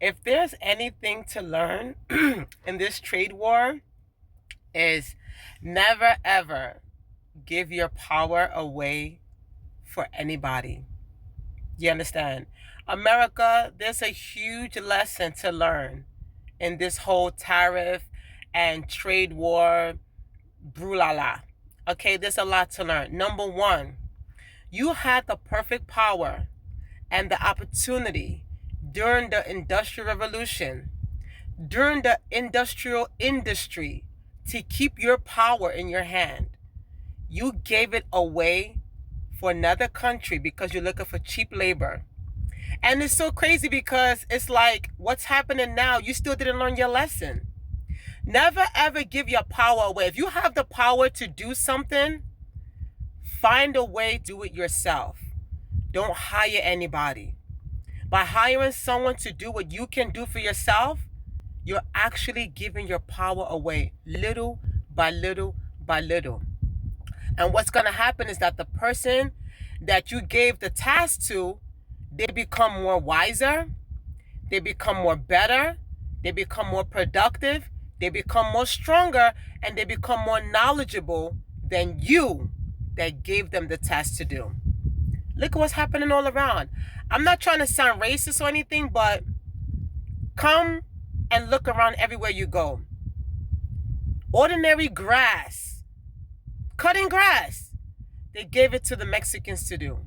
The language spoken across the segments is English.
If there's anything to learn in this trade war, is never ever give your power away for anybody. You understand? America, there's a huge lesson to learn in this whole tariff and trade war brulala. Okay, there's a lot to learn. Number one, you had the perfect power and the opportunity during the Industrial Revolution, during the industrial industry, to keep your power in your hand. You gave it away for another country because you're looking for cheap labor. And it's so crazy because it's like what's happening now, you still didn't learn your lesson. Never ever give your power away. If you have the power to do something, find a way to do it yourself. Don't hire anybody. By hiring someone to do what you can do for yourself, you're actually giving your power away little by little by little. And what's going to happen is that the person that you gave the task to, they become more wiser, they become more better, they become more productive, they become more stronger, and they become more knowledgeable than you that gave them the task to do. Look at what's happening all around. I'm not trying to sound racist or anything, but come and look around everywhere you go. Ordinary grass, cutting grass, they gave it to the Mexicans to do.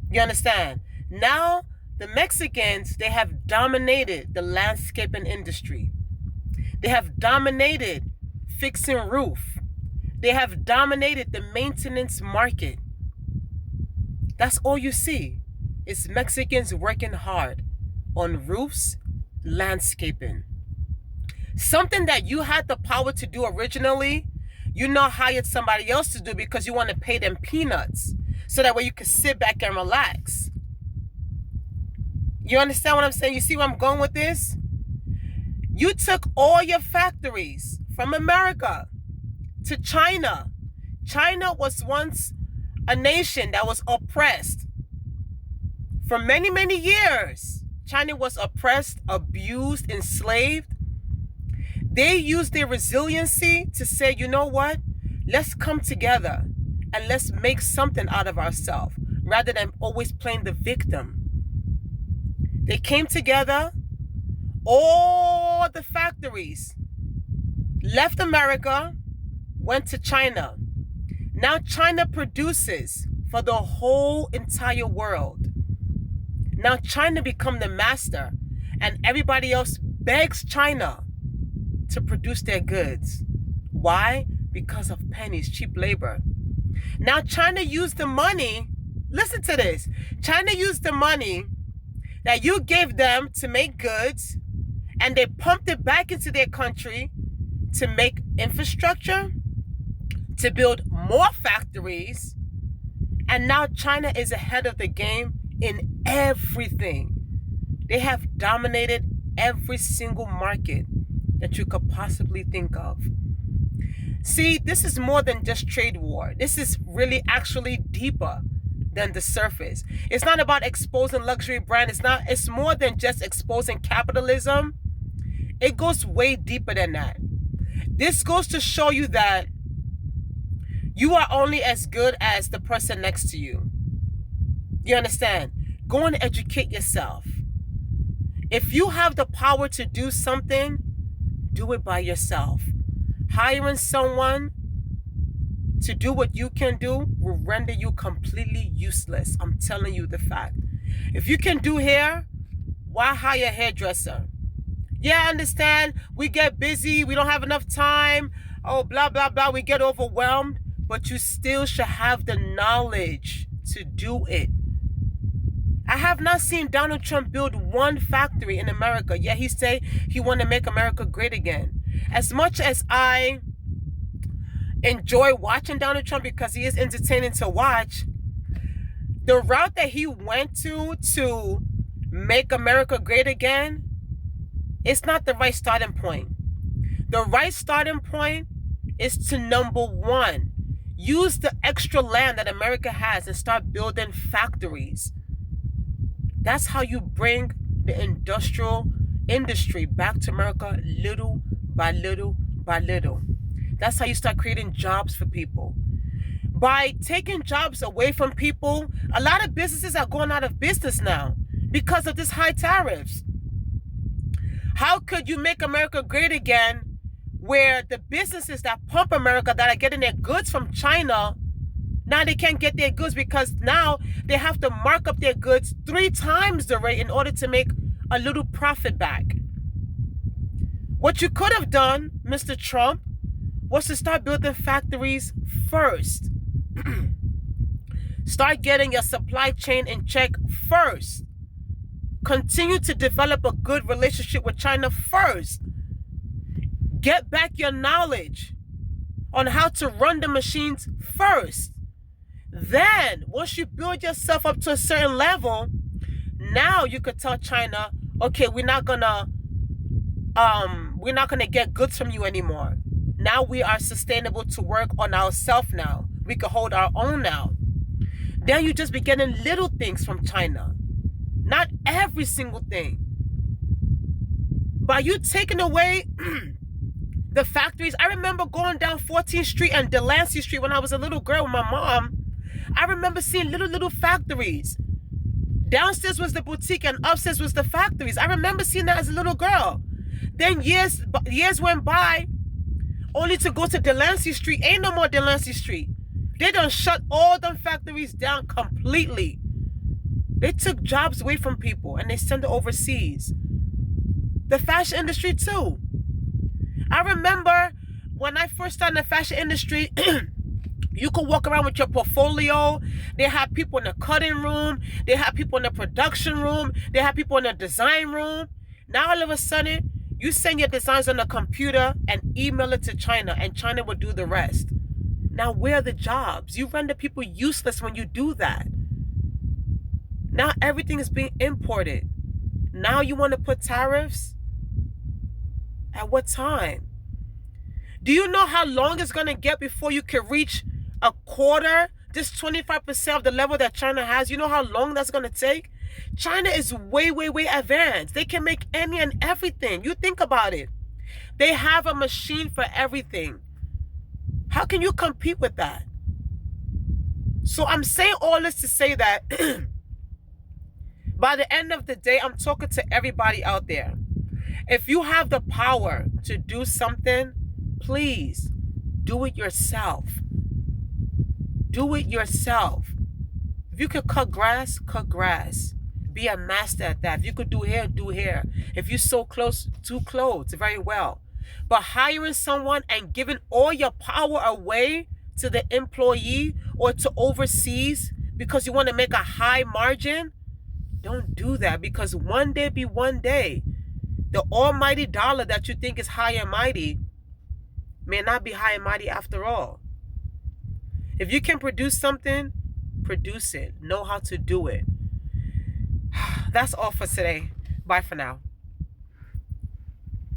You understand? Now, the Mexicans, they have dominated the landscaping industry. They have dominated fixing roof. They have dominated the maintenance market. That's all you see. It's Mexicans working hard on roofs, landscaping. Something that you had the power to do originally, you now hired somebody else to do because you want to pay them peanuts. So that way you can sit back and relax. You understand what I'm saying? You see where I'm going with this? You took all your factories from America to China. China was once a nation that was oppressed. For many, many years, China was oppressed, abused, enslaved. They used their resiliency to say, you know what? Let's come together and let's make something out of ourselves rather than always playing the victim. They came together, all the factories left America, went to China. Now China produces for the whole entire world. Now China become the master and everybody else begs China to produce their goods. Why? Because of pennies, cheap labor. Now China used the money, listen to this, China used the money that you gave them to make goods and they pumped it back into their country to make infrastructure, to build more factories, and now China is ahead of the game in everything. They have dominated every single market that you could possibly think of. See, this is more than just trade war. This is really actually deeper than the surface. It's not about exposing luxury brand. It's more than just exposing capitalism. It goes way deeper than that. This goes to show you that you are only as good as the person next to you. You understand? Go and educate yourself. If you have the power to do something, do it by yourself. Hiring someone to do what you can do will render you completely useless. I'm telling you the fact. If you can do hair, why hire a hairdresser? Yeah, I understand. We get busy. We don't have enough time. Oh, blah, blah, blah. We get overwhelmed. But you still should have the knowledge to do it. I have not seen Donald Trump build one factory in America. Yet he say he want to make America great again. As much as I enjoy watching Donald Trump because he is entertaining to watch, the route that he went to make America great again, it's not the right starting point. The right starting point is to, number one, use the extra land that America has and start building factories. That's how you bring the industrial industry back to America little by little by little. That's how you start creating jobs for people. By taking jobs away from people, a lot of businesses are going out of business now because of this high tariffs. How could you make America great again where the businesses that pump America, that are getting their goods from China, now they can't get their goods because now they have to mark up their goods 3 times the rate in order to make a little profit back? What you could have done, Mr. Trump, was to start building factories first. Start getting your supply chain in check first. Continue to develop a good relationship with China first. Get back your knowledge on how to run the machines first. Then, once you build yourself up to a certain level, now you could tell China, okay, we're not gonna get goods from you anymore. Now we are sustainable to work on ourselves now. We can hold our own now. Then you just be getting little things from China. Not every single thing. By you taking away the factories, I remember going down 14th Street and Delancey Street when I was a little girl with my mom. I remember seeing little factories. Downstairs was the boutique and upstairs was the factories. I remember seeing that as a little girl. Then years went by, only to go to Delancey Street. Ain't no more Delancey Street. They done shut all them factories down completely. They took jobs away from people and they sent it overseas. The fashion industry too. I remember when I first started in the fashion industry, you could walk around with your portfolio. They had people in the cutting room. They had people in the production room. They had people in the design room. Now all of a sudden, you send your designs on the computer and email it to China, and China will do the rest. Now where are the jobs? You render people useless when you do that. Now everything is being imported. Now you want to put tariffs? At what time? Do you know how long it's going to get before you can reach a quarter, this 25% of the level that China has? You know how long that's going to take? China is way advanced. They can make any and everything. You think about it. They have a machine for everything. How can you compete with that? So I'm saying all this to say that by the end of the day, I'm talking to everybody out there. If you have the power to do something, please do it yourself. Do it yourself. If you could cut grass, cut grass. Be a master at that. If you could do hair, do hair. If you sew clothes, do clothes very well. But hiring someone and giving all your power away to the employee or to overseas because you want to make a high margin, don't do that, because one day be one day. The almighty dollar that you think is high and mighty may not be high and mighty after all. If you can produce something, produce it. Know how to do it. That's all for today. Bye for now.